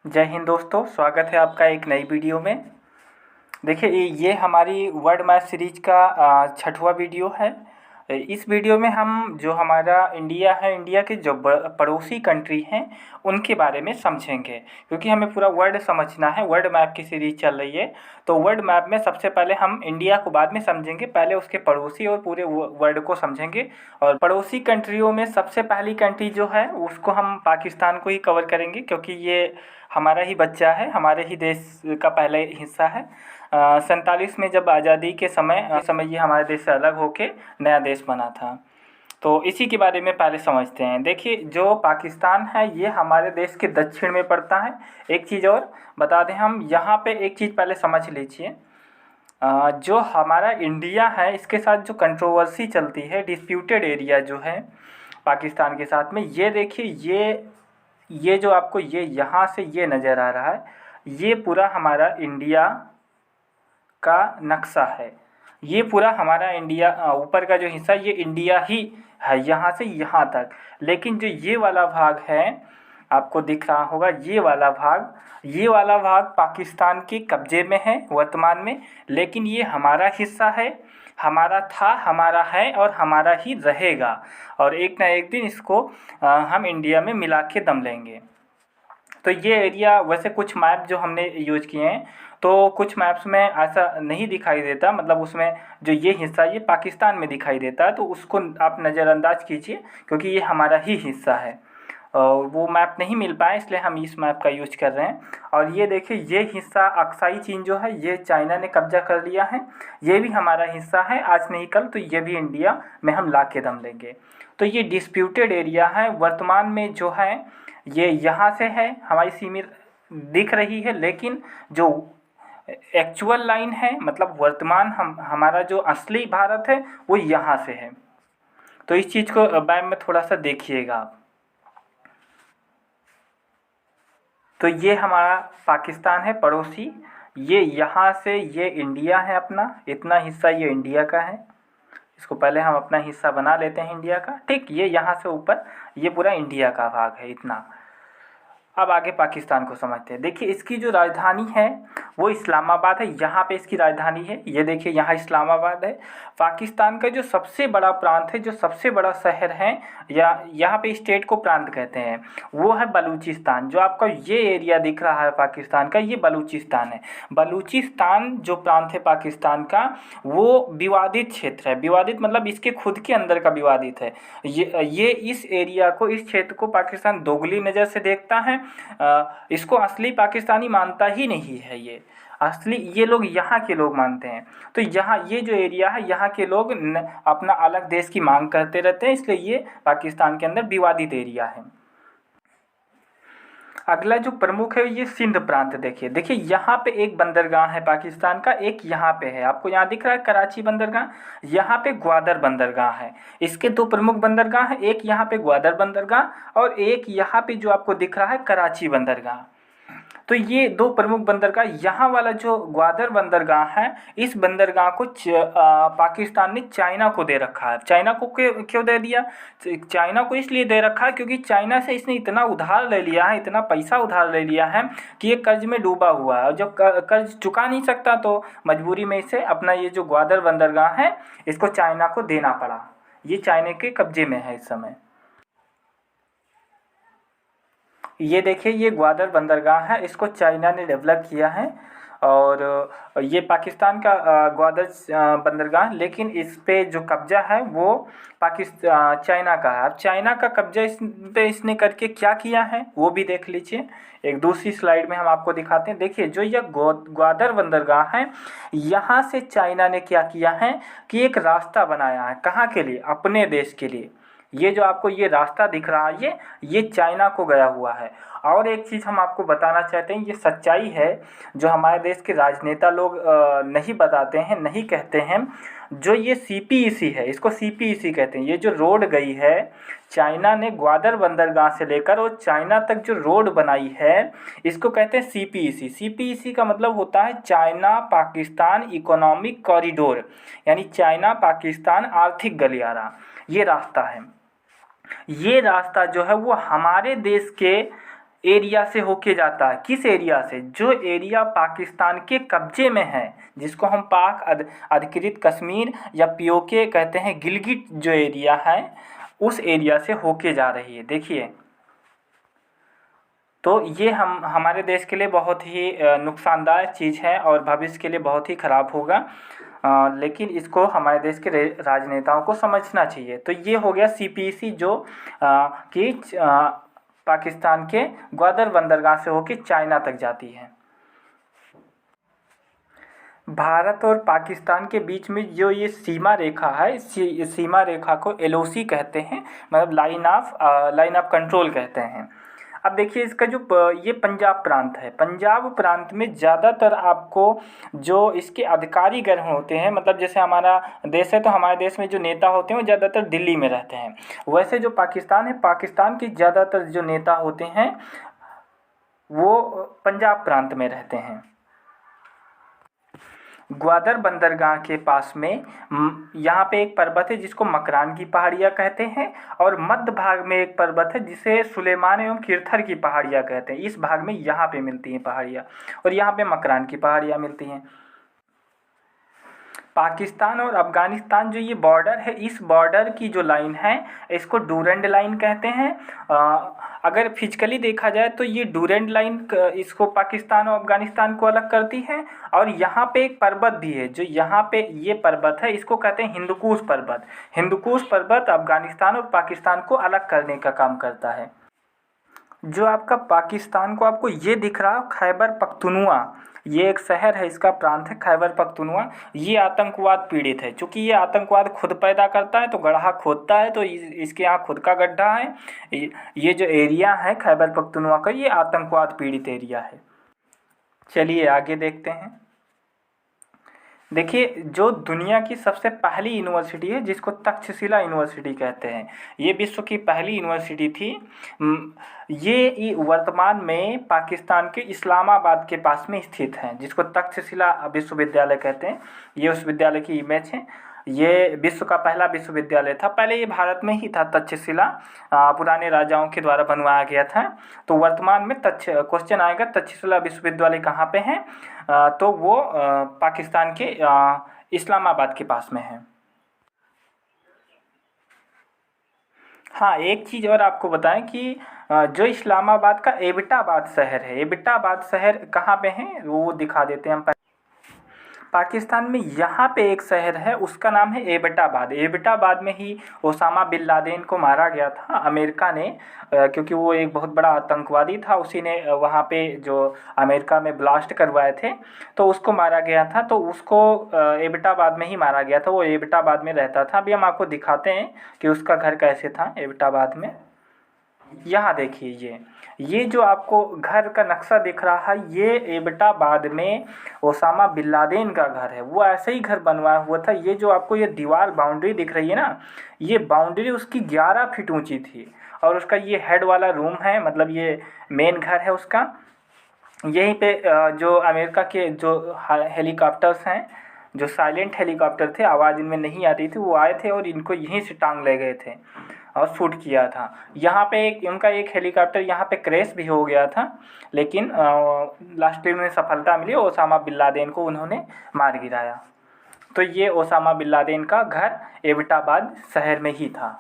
जय हिंद दोस्तों, स्वागत है आपका एक नई वीडियो में। देखिए ये हमारी वर्ल्ड मैप सीरीज का छठवां वीडियो है। इस वीडियो में हम जो हमारा इंडिया है, इंडिया के जो पड़ोसी कंट्री हैं उनके बारे में समझेंगे, क्योंकि हमें पूरा वर्ल्ड समझना है। वर्ल्ड मैप की सीरीज चल रही है, तो वर्ल्ड मैप में सबसे पहले हम इंडिया को बाद में समझेंगे, पहले उसके पड़ोसी और पूरे वर्ल्ड को समझेंगे। और पड़ोसी कंट्रियों में सबसे पहली कंट्री जो है उसको हम पाकिस्तान को ही कवर करेंगे, क्योंकि ये हमारा ही बच्चा है, हमारे ही देश का पहले हिस्सा है। 47 में जब आज़ादी के समय ये हमारे देश से अलग होके नया देश बना था। तो इसी के बारे में पहले समझते हैं। देखिए जो पाकिस्तान है ये हमारे देश के दक्षिण में पड़ता है। एक चीज़ और बता दें, हम यहाँ पे एक चीज़ पहले समझ लीजिए। जो हमारा इंडिया है इसके साथ जो कंट्रोवर्सी चलती है, डिस्प्यूटेड एरिया जो है पाकिस्तान के साथ में, ये देखिए ये जो आपको ये यहाँ से ये नज़र आ रहा है, ये पूरा हमारा इंडिया का नक्शा है। ये पूरा हमारा इंडिया, ऊपर का जो हिस्सा ये इंडिया ही है यहाँ से यहाँ तक। लेकिन जो ये वाला भाग है आपको दिख रहा होगा, ये वाला भाग पाकिस्तान के कब्जे में है वर्तमान में। लेकिन ये हमारा हिस्सा है, हमारा था, हमारा है और हमारा ही रहेगा। और एक ना एक दिन इसको हम इंडिया में मिला के दम लेंगे। तो ये एरिया, वैसे कुछ मैप जो हमने यूज किए हैं तो कुछ मैप्स में ऐसा नहीं दिखाई देता, मतलब उसमें जो ये हिस्सा ये पाकिस्तान में दिखाई देता है, तो उसको आप नज़रअंदाज कीजिए, क्योंकि ये हमारा ही हिस्सा है। वो मैप नहीं मिल पाया, इसलिए हम इस मैप का यूज कर रहे हैं। और ये देखिए ये हिस्सा अक्साई चीन जो है ये चाइना ने कब्जा कर लिया है। ये भी हमारा हिस्सा है, आज नहीं कल तो ये भी इंडिया में हम ला के दम लेंगे। तो ये डिस्प्यूटेड एरिया है वर्तमान में जो है, ये यहाँ से है, हमारी सीमा दिख रही है। लेकिन जो एक्चुअल लाइन है, मतलब वर्तमान हमारा जो असली भारत है वो यहाँ से है। तो इस चीज़ को मैप में थोड़ा सा देखिएगा आप। तो ये हमारा पाकिस्तान है पड़ोसी, ये यहाँ से ये इंडिया है अपना, इतना हिस्सा ये इंडिया का है। इसको पहले हम अपना हिस्सा बना लेते हैं इंडिया का, ठीक। ये यहाँ से ऊपर ये पूरा इंडिया का भाग है इतना। अब आगे पाकिस्तान को समझते हैं। देखिए इसकी जो राजधानी है वो इस्लामाबाद है, यहाँ पे इसकी राजधानी है। ये देखिए यहाँ इस्लामाबाद है। पाकिस्तान का जो सबसे बड़ा प्रांत है, जो सबसे बड़ा शहर है, या यहाँ पे स्टेट को प्रांत कहते हैं, वो है बलूचिस्तान। जो आपका ये एरिया दिख रहा है पाकिस्तान का, ये बलूचिस्तान है। बलूचिस्तान जो प्रांत है पाकिस्तान का, वो विवादित क्षेत्र है। विवादित मतलब इसके खुद के अंदर का विवादित है। ये इस एरिया को, इस क्षेत्र को पाकिस्तान दोगली नज़र से देखता है। इसको असली पाकिस्तानी मानता ही नहीं है। ये असली, ये लोग यहाँ के लोग मानते हैं। तो यहाँ ये जो एरिया है, यहाँ के लोग अपना अलग देश की मांग करते रहते हैं, इसलिए ये पाकिस्तान के अंदर विवादित एरिया है। अगला जो प्रमुख है ये सिंध प्रांत। देखिए यहाँ पे एक बंदरगाह है पाकिस्तान का, एक यहाँ पे है, आपको यहाँ दिख रहा है कराची बंदरगाह, यहाँ पे ग्वादर बंदरगाह है। इसके दो प्रमुख बंदरगाह है, एक यहाँ पे ग्वादर बंदरगाह और एक यहाँ पे जो आपको दिख रहा है कराची बंदरगाह। तो ये दो प्रमुख बंदरगाह, यहाँ वाला जो ग्वादर बंदरगाह है, इस बंदरगाह को पाकिस्तान ने चाइना को दे रखा है। चाइना को क्यों दे दिया? चाइना को इसलिए दे रखा है क्योंकि चाइना से इसने इतना उधार ले लिया है, इतना पैसा उधार ले लिया है कि ये कर्ज में डूबा हुआ है। और जब कर्ज चुका नहीं सकता तो मजबूरी में इसे अपना ये जो ग्वादर बंदरगाह है इसको चाइना को देना पड़ा। ये चाइना के कब्जे में है इस समय। ये देखिए ये ग्वादर बंदरगाह है, इसको चाइना ने डेवलप किया है। और ये पाकिस्तान का ग्वादर बंदरगाह, लेकिन इस पे जो कब्जा है वो पाकिस्तान चाइना का है। अब चाइना का कब्जा इस पे इसने करके क्या किया है वो भी देख लीजिए। एक दूसरी स्लाइड में हम आपको दिखाते हैं। देखिए जो यह ग्वादर बंदरगाह है, यहाँ से चाइना ने क्या किया है कि एक रास्ता बनाया है। कहाँ के लिए? अपने देश के लिए। ये जो आपको ये रास्ता दिख रहा है ये चाइना को गया हुआ है। और एक चीज़ हम आपको बताना चाहते हैं, ये सच्चाई है जो हमारे देश के राजनेता लोग नहीं बताते हैं, नहीं कहते हैं। जो ये सीपीईसी है, इसको सीपीईसी कहते हैं। ये जो रोड गई है चाइना ने ग्वादर बंदरगाह से लेकर और चाइना तक जो रोड बनाई है, इसको कहते हैं सीपीईसी। सीपीईसी का मतलब होता है चाइना पाकिस्तान इकोनॉमिक कॉरिडोर, यानी चाइना पाकिस्तान आर्थिक गलियारा। ये रास्ता है। ये रास्ता जो है वो हमारे देश के एरिया से होके जाता है। किस एरिया से? जो एरिया पाकिस्तान के कब्जे में है, जिसको हम पाक अधिकृत कश्मीर या पीओके कहते हैं, गिलगिट जो एरिया है उस एरिया से होके जा रही है। देखिए, तो ये हमारे देश के लिए बहुत ही नुकसानदायक चीज़ है और भविष्य के लिए बहुत ही ख़राब होगा। लेकिन इसको हमारे देश के राजनेताओं को समझना चाहिए। तो ये हो गया CPEC जो कि पाकिस्तान के ग्वादर बंदरगाह से होकर चाइना तक जाती है। भारत और पाकिस्तान के बीच में जो ये सीमा रेखा है, सीमा रेखा को LOC कहते हैं, मतलब लाइन ऑफ कंट्रोल कहते हैं। अब देखिए, इसका जो ये पंजाब प्रांत है, पंजाब प्रांत में ज़्यादातर आपको जो इसके अधिकारी गण होते हैं, मतलब जैसे हमारा देश है तो हमारे देश में जो नेता होते हैं वो ज़्यादातर दिल्ली में रहते हैं। वैसे जो पाकिस्तान है, पाकिस्तान के ज़्यादातर जो नेता होते हैं वो पंजाब प्रांत में रहते हैं। ग्वादर बंदरगाह के पास में यहाँ पे एक पर्वत है जिसको मकरान की पहाड़ियाँ कहते हैं, और मध्य भाग में एक पर्वत है जिसे सुलेमान एवं किरथर की पहाड़ियाँ कहते हैं। इस भाग में यहाँ पे मिलती हैं पहाड़ियाँ, और यहाँ पे मकरान की पहाड़ियाँ मिलती हैं। पाकिस्तान और अफ़गानिस्तान जो ये बॉर्डर है, इस बॉर्डर की जो लाइन है इसको डूरेंट लाइन कहते हैं। अगर फिजिकली देखा जाए तो ये डूरेंट लाइन इसको पाकिस्तान और अफ़गानिस्तान को अलग करती है। और यहाँ पे एक पर्वत भी है, जो यहाँ पे ये पर्वत है इसको कहते हैं हिंदुकुश पर्वत। हिंदुकुश पर्वत अफ़गानिस्तान और पाकिस्तान को अलग करने का काम करता है। जो आपका पाकिस्तान को आपको ये दिख रहा है खैबर पख्तूनख्वा, ये एक शहर है, इसका प्रांत है खैबर पख्तूनख्वा। ये आतंकवाद पीड़ित है, चूँकि ये आतंकवाद खुद पैदा करता है तो गड्ढा खोदता है, तो इसके यहाँ खुद का गड्ढा है। ये जो एरिया है खैबर पख्तूनख्वा का, ये आतंकवाद पीड़ित एरिया है। चलिए आगे देखते हैं। देखिए, जो दुनिया की सबसे पहली यूनिवर्सिटी है जिसको तक्षशिला यूनिवर्सिटी कहते हैं, ये विश्व की पहली यूनिवर्सिटी थी। ये वर्तमान में पाकिस्तान के इस्लामाबाद के पास में स्थित है, जिसको तक्षशिला विश्वविद्यालय कहते हैं। ये उस विद्यालय की इमेज है। ये विश्व का पहला विश्वविद्यालय था। पहले ये भारत में ही था तक्षशिला, पुराने राजाओं के द्वारा बनवाया गया था। तो वर्तमान में क्वेश्चन आएगा तक्षशिला विश्वविद्यालय कहाँ पे है, तो वो पाकिस्तान के इस्लामाबाद के पास में है। हाँ, एक चीज़ और आपको बताएं कि जो इस्लामाबाद का एबटाबाद शहर है, एबटाबाद शहर कहाँ पे है वो दिखा देते हैं हम। पाकिस्तान में यहाँ पे एक शहर है, उसका नाम है एबटाबाद। एबटाबाद में ही ओसामा बिन लादेन को मारा गया था अमेरिका ने, क्योंकि वो एक बहुत बड़ा आतंकवादी था। उसी ने वहाँ पे जो अमेरिका में ब्लास्ट करवाए थे तो उसको मारा गया था। तो उसको एबटाबाद में ही मारा गया था। वो एबटाबाद में रहता था। अभी हम आपको दिखाते हैं कि उसका घर कैसे था एबटाबाद में। यहाँ देखिए, ये जो आपको घर का नक्शा दिख रहा है, ये एबटाबाद में ओसामा बिन लादेन का घर है। वो ऐसे ही घर बनवाया हुआ था। ये जो आपको ये दीवार बाउंड्री दिख रही है ना, ये बाउंड्री उसकी 11 फीट ऊंची थी। और उसका ये हेड वाला रूम है, मतलब ये मेन घर है उसका। यहीं पे जो अमेरिका के जो हेलीकॉप्टर्स हैं, जो साइलेंट हेलीकॉप्टर थे, आवाज़ इनमें नहीं आती थी, वो आए थे और इनको यहीं से टांग ले गए थे और शूट किया था। यहाँ पे उनका एक हेलीकॉप्टर यहाँ पे क्रैश भी हो गया था, लेकिन लास्ट में सफलता मिली। ओसामा बिन लादेन को उन्होंने मार गिराया। तो ये ओसामा बिन लादेन का घर एबटाबाद शहर में ही था।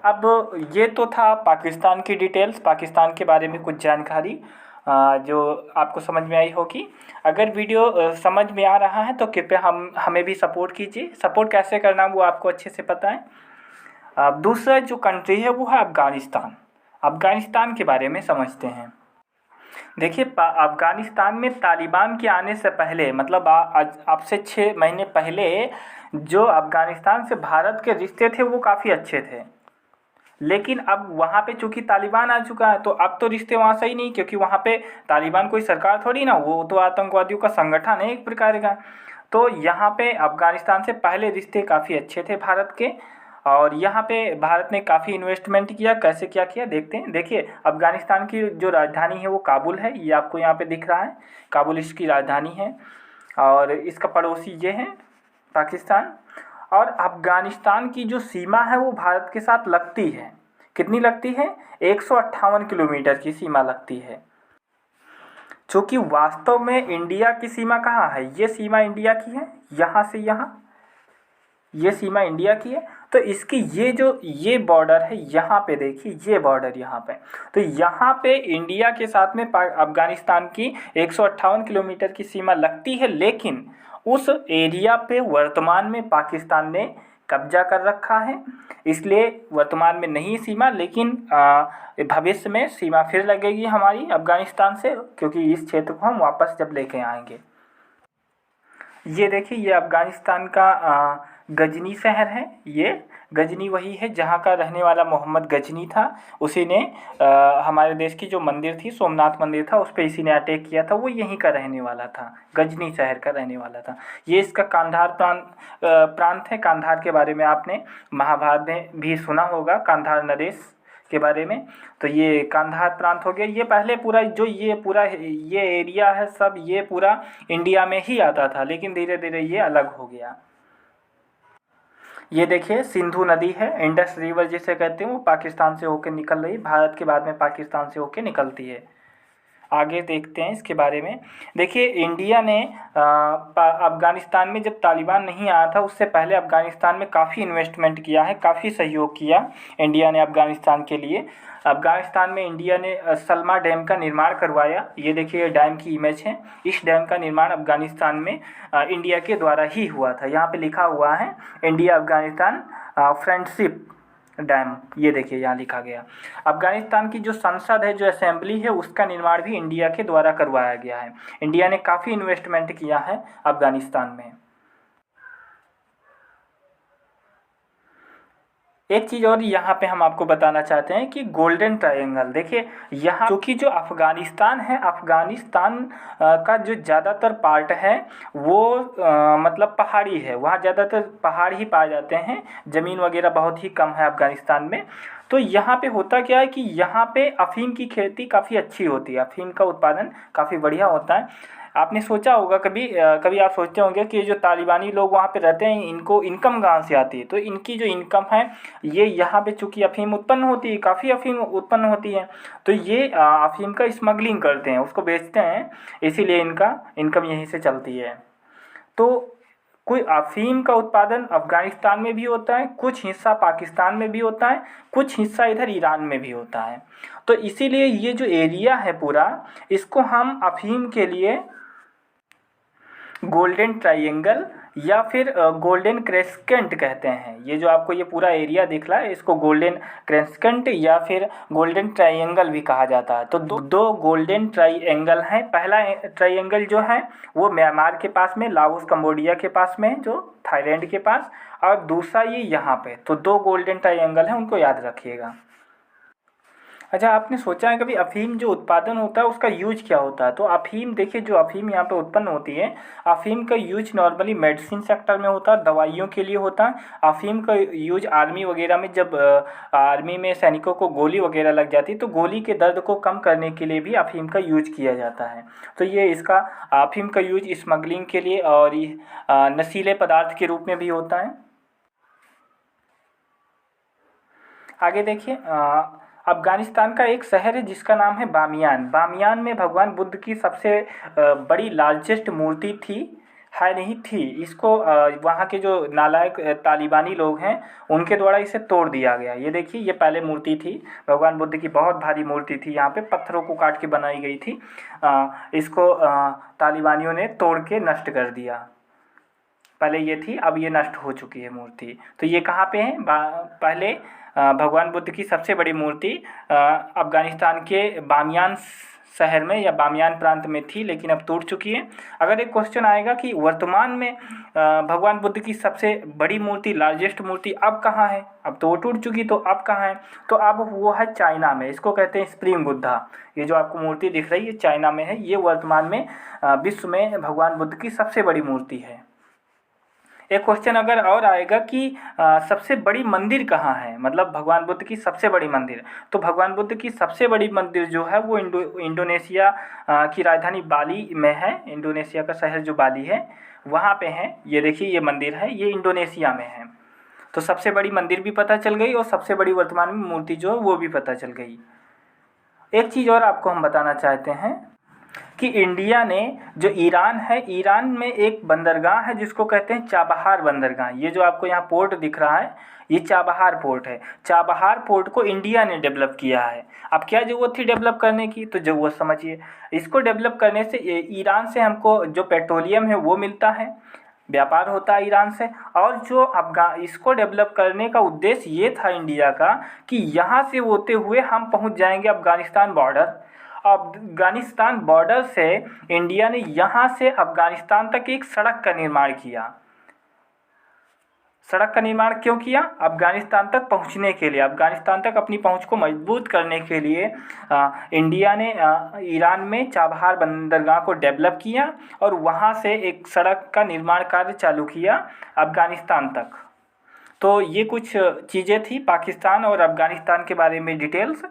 अब ये तो था पाकिस्तान की डिटेल्स, पाकिस्तान के बारे में कुछ जानकारी जो आपको समझ में आई होगी। अगर वीडियो समझ में आ रहा है तो कृपया हमें भी सपोर्ट कीजिए। सपोर्ट कैसे करना वो आपको अच्छे से पता है। अब दूसरा जो कंट्री है वो है अफ़गानिस्तान। अफ़गानिस्तान के बारे में समझते हैं। देखिए, अफ़गानिस्तान में तालिबान के आने से पहले, मतलब अब से 6 महीने पहले, जो अफ़गानिस्तान से भारत के रिश्ते थे वो काफ़ी अच्छे थे। लेकिन अब वहाँ पे चूँकि तालिबान आ चुका है तो अब तो रिश्ते वहाँ सही नहीं, क्योंकि वहाँ पे तालिबान कोई सरकार थोड़ी ना, वो तो आतंकवादियों का संगठन है एक प्रकार का। तो यहाँ पे अफ़गानिस्तान से पहले रिश्ते काफ़ी अच्छे थे भारत के, और यहाँ पे भारत ने काफ़ी इन्वेस्टमेंट किया। कैसे क्या किया देखते हैं। देखिए, अफ़गानिस्तान की जो राजधानी है वो काबुल है। ये आपको यहाँ पे दिख रहा है, काबुल इसकी राजधानी है। और इसका पड़ोसी ये है पाकिस्तान। और अफ़गानिस्तान की जो सीमा है वो भारत के साथ लगती है। कितनी लगती है? 158 किलोमीटर की सीमा लगती है। चूँकि वास्तव में इंडिया की सीमा कहाँ है? ये सीमा इंडिया की है, यहाँ से यहाँ ये सीमा इंडिया की है। तो इसकी ये बॉर्डर है, यहाँ पे देखिए ये बॉर्डर यहाँ पे, तो यहाँ पे इंडिया के साथ में अफ़गानिस्तान की 158 किलोमीटर की सीमा लगती है। लेकिन उस एरिया पे वर्तमान में पाकिस्तान ने कब्जा कर रखा है, इसलिए वर्तमान में नहीं सीमा, लेकिन भविष्य में सीमा फिर लगेगी हमारी अफ़गानिस्तान से, क्योंकि इस क्षेत्र को हम वापस जब लेके आएंगे। ये देखिए ये अफ़गानिस्तान का गजनी शहर है। ये गजनी वही है जहाँ का रहने वाला मोहम्मद गजनी था। उसी ने हमारे देश की जो मंदिर थी, सोमनाथ मंदिर था, उस पर इसी ने अटैक किया था। वो यहीं का रहने वाला था, गजनी शहर का रहने वाला था। ये इसका कांधार प्रांत है। कांधार के बारे में आपने महाभारत में भी सुना होगा, कांधार नरेश के बारे में। तो ये कांधार प्रांत हो गया। ये पहले पूरा ये एरिया है सब, ये पूरा इंडिया में ही आता था, लेकिन धीरे धीरे ये अलग हो गया। ये देखिए सिंधु नदी है, इंडस रिवर जिसे कहते हैं, वो पाकिस्तान से होकर निकल रही, भारत के बाद में पाकिस्तान से होकर निकलती है। आगे देखते हैं इसके बारे में। देखिए इंडिया ने अफ़गानिस्तान में जब तालिबान नहीं आया था, उससे पहले अफ़गानिस्तान में काफ़ी इन्वेस्टमेंट किया है, काफ़ी सहयोग किया इंडिया ने अफ़गानिस्तान के लिए। अफ़गानिस्तान में इंडिया ने सलमा डैम का निर्माण करवाया। ये देखिए डैम की इमेज है। इस डैम का निर्माण अफ़गानिस्तान में इंडिया के द्वारा ही हुआ था। यहाँ पे लिखा हुआ है इंडिया अफ़गानिस्तान फ्रेंडशिप डैम, ये देखिए यहाँ लिखा गया। अफ़गानिस्तान की जो संसद है, जो असेंबली है, उसका निर्माण भी इंडिया के द्वारा करवाया गया है। इंडिया ने काफ़ी इन्वेस्टमेंट किया है अफ़गानिस्तान में। एक चीज़ और यहाँ पे हम आपको बताना चाहते हैं कि गोल्डन ट्रायंगल, देखिए यहाँ क्योंकि जो अफ़गानिस्तान है, अफ़गानिस्तान का जो ज़्यादातर पार्ट है वो मतलब पहाड़ी है। वहाँ ज़्यादातर पहाड़ ही पाए जाते हैं, ज़मीन वगैरह बहुत ही कम है अफ़गानिस्तान में। तो यहाँ पे होता क्या है कि यहाँ पे अफ़ीम की खेती काफ़ी अच्छी होती है, अफ़ीम का उत्पादन काफ़ी बढ़िया होता है। आपने सोचा होगा कभी आप सोचते होंगे कि जो तालिबानी लोग वहाँ पे रहते हैं, इनको इनकम कहाँ से आती है? तो इनकी जो इनकम है, ये यहाँ पे चूँकि अफ़ीम उत्पन्न होती है, काफ़ी अफ़ीम उत्पन्न होती है, तो ये अफ़ीम का स्मगलिंग करते हैं, उसको बेचते हैं, इसीलिए इनका इनकम यहीं से चलती है। तो कोई अफ़ीम का उत्पादन अफ़गानिस्तान में भी होता है, कुछ हिस्सा पाकिस्तान में भी होता है, कुछ हिस्सा इधर ईरान में भी होता है। तो इसीलिए ये जो एरिया है पूरा, इसको हम अफ़ीम के लिए गोल्डन ट्रायंगल या फिर गोल्डन क्रेस्केंट कहते हैं। ये जो आपको ये पूरा एरिया दिख रहा है, इसको गोल्डन क्रेस्केंट या फिर गोल्डन ट्रायंगल भी कहा जाता है। तो दो गोल्डन ट्रायंगल हैं। पहला ट्रायंगल जो है वो म्यांमार के पास में, लाओस कंबोडिया के पास में, जो थाईलैंड के पास, और दूसरा ये यहाँ पे। तो दो गोल्डन ट्रायंगल हैं, उनको याद रखिएगा। अच्छा, आपने सोचा है कभी अफ़ीम जो उत्पादन होता है उसका यूज क्या होता है? तो अफ़ीम देखिए, जो अफ़ीम यहाँ पे उत्पन्न होती है, अफ़ीम का यूज नॉर्मली मेडिसिन सेक्टर में होता है, दवाइयों के लिए होता है। अफ़ीम का यूज आर्मी वगैरह में, जब आर्मी में सैनिकों को गोली वगैरह लग जाती है तो गोली के दर्द को कम करने के लिए भी अफ़ीम का यूज किया जाता है। तो ये इसका अफ़ीम का यूज स्मगलिंग के लिए और नशीले पदार्थ के रूप में भी होता है। आगे देखिए, अफ़गानिस्तान का एक शहर है जिसका नाम है बामियान। बामियान में भगवान बुद्ध की सबसे बड़ी लार्जेस्ट मूर्ति थी, है नहीं थी। इसको वहाँ के जो नालायक तालिबानी लोग हैं, उनके द्वारा इसे तोड़ दिया गया। ये देखिए, ये पहले मूर्ति थी, भगवान बुद्ध की बहुत भारी मूर्ति थी, यहाँ पे पत्थरों को काट के बनाई गई थी। इसको तालिबानियों ने तोड़ के नष्ट कर दिया। पहले ये थी, अब ये नष्ट हो चुकी है मूर्ति। तो ये कहाँ पे है? पहले भगवान बुद्ध की सबसे बड़ी मूर्ति अफ़गानिस्तान के बामियान शहर में या बामियान प्रांत में थी, लेकिन अब टूट चुकी है। अगर एक क्वेश्चन आएगा कि वर्तमान में भगवान बुद्ध की सबसे बड़ी मूर्ति, लार्जेस्ट मूर्ति अब कहाँ है? अब तो वो टूट चुकी, तो अब कहाँ है? तो अब वो है चाइना में। इसको कहते हैं स्प्रिंग बुद्धा। ये जो आपको मूर्ति दिख रही है चाइना में है। ये वर्तमान में विश्व में भगवान बुद्ध की सबसे बड़ी मूर्ति है। एक क्वेश्चन अगर और आएगा कि सबसे बड़ी मंदिर कहाँ है, मतलब भगवान बुद्ध की सबसे बड़ी मंदिर, तो भगवान बुद्ध की सबसे बड़ी मंदिर जो है वो इंडोनेशिया की राजधानी बाली में है। इंडोनेशिया का शहर जो बाली है वहाँ पे है। ये देखिए ये मंदिर है, ये इंडोनेशिया में है। तो सबसे बड़ी मंदिर भी पता चल गई और सबसे बड़ी वर्तमान में मूर्ति जो है वो भी पता चल गई। एक चीज़ और आपको हम बताना चाहते हैं कि इंडिया ने जो ईरान है, ईरान में एक बंदरगाह है जिसको कहते हैं चाबहार बंदरगाह। ये जो आपको यहाँ पोर्ट दिख रहा है ये चाबहार पोर्ट है। चाबहार पोर्ट को इंडिया ने डेवलप किया है। अब क्या ज़रूरत थी डेवलप करने की, तो ज़रूरत समझिए, इसको डेवलप करने से ईरान से हमको जो पेट्रोलियम है वो मिलता है, व्यापार होता है ईरान से। और जो इसको डेवलप करने का उद्देश्य ये था इंडिया का कि यहाँ से होते हुए हम पहुँच जाएंगे अफ़गानिस्तान बॉर्डर। अफ़गानिस्तान बॉर्डर से इंडिया ने यहाँ से अफ़गानिस्तान तक एक सड़क का निर्माण किया। सड़क का निर्माण क्यों किया? अफ़गानिस्तान तक पहुँचने के लिए, अफ़गानिस्तान तक अपनी पहुँच को मजबूत करने के लिए इंडिया ने ईरान में चाबहार बंदरगाह को डेवलप किया और वहाँ से एक सड़क का निर्माण कार्य चालू किया अफ़गानिस्तान तक। तो ये कुछ चीज़ें थी पाकिस्तान और अफ़गानिस्तान के बारे में डिटेल्स,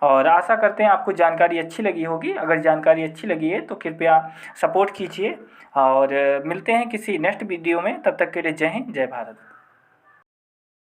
और आशा करते हैं आपको जानकारी अच्छी लगी होगी। अगर जानकारी अच्छी लगी है तो कृपया सपोर्ट कीजिए और मिलते हैं किसी नेक्स्ट वीडियो में। तब तक के लिए जय हिंद, जय भारत।